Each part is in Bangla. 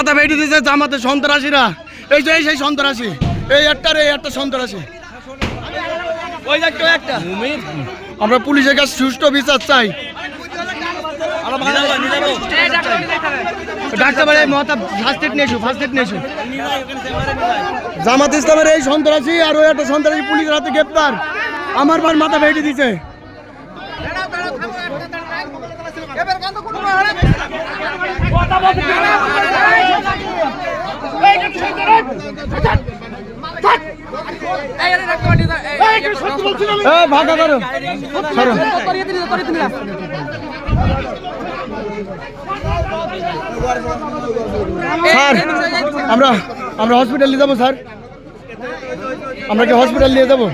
মাথা বেঁধে দিয়েছে জামাতের সন্ত্রাসীরা। এই যে সেই সন্ত্রাসী, এই একটা সন্ত্রাসী। আমরা পুলিশের কাছে সুষ্ঠু বিচার চাই। জামাত ইসলামের এই সন্ত্রাসী আর ওই একটা সন্ত্রাসী পুলিশের হাতে গ্রেপ্তার। আমার বার মাথা বেঁধে দিছে। ভাগা করো স্যার, আমরা হসপিটাল নিয়ে যাবো স্যার। আমরা কি হসপিটাল নিয়ে যাবো?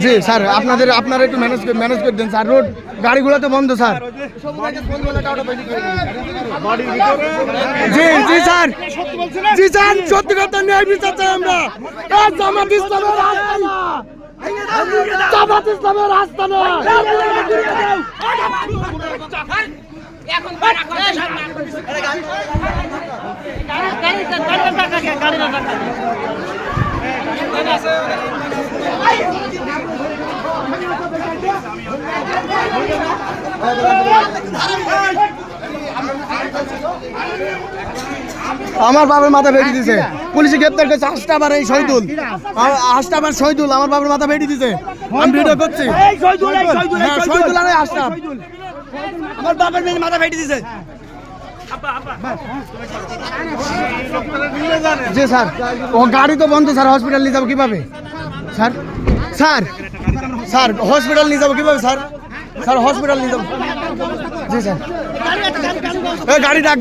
জি স্যার, আপনারা একটু ম্যানেজ করে দেন স্যার। রোড গাড়িগুলো তো বন্ধ স্যার। জি জি স্যার, জি স্যার, সত্যি কথা ন্যায় বিচার চাই আমরা। জামাত ইসলামের রাস্তা না, জামাত ইসলামের রাস্তা না। আমার বাবার মাথা বেঁধে দিছে, পুলিশে গ্রেপ্তার করছে। হাসটাবার এই শহীদুল, আমার বাবার মাথা বেঁধে দিছে। আমি ভিডিও করছি। শহীদুল আর হাসটাব আমার বাবার মাথা বেঁধে দিছে। জি স্যার, ও গাড়ি তো বন্ধ স্যার। হসপিটাল নিয়ে যাবো কিভাবে স্যার? স্যার হসপিটাল নিয়ে যাবো কিভাবে স্যার? হসপিটাল নিয়ে যাবো। জি স্যার, গাড়ি ডাক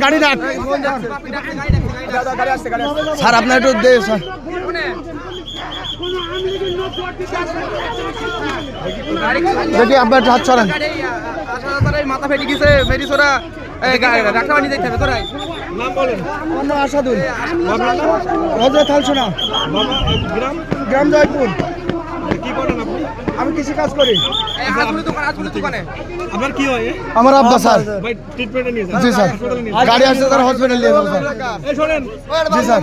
স্যার। আপনার একটু দে স্যার। দেখি আপনার হাত চলেন। মাথা ফেটে গেছে, মেরিসোরা ডাক্তার বানিয়ে যেতে হবে। তোরাই নাম বলেন। আসাদুল, হযরত হালসোনা, গ্রাম জয়পুর। কি করেন আপনি? আমি কৃষি কাজ করি। দোকানে আপনার কি হয়? আমার আব্বা স্যার। ভাই ট্রিটমেন্টে নিয়ে যান। জি স্যার, গাড়ি আসছে স্যার, হসপিটাল নিয়ে যাবো স্যার। এই শুনেন। জি স্যার,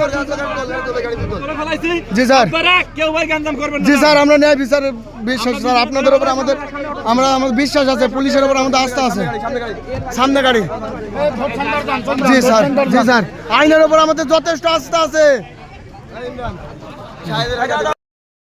তোরা ফলাইছি। জি স্যার, আপনারা কেউ ভাই গাঞ্জাম করবেন না। জি স্যার, আমরা ন্যায় বিচার বিশ্বাস স্যার। আপনাদের উপর আমাদের বিশ্বাস আছে, পুলিশের উপর আমাদের আস্থা আছে। সামনে গাড়ি। জি স্যার, জি স্যার, আইনের উপর আমাদের যথেষ্ট আস্থা আছে।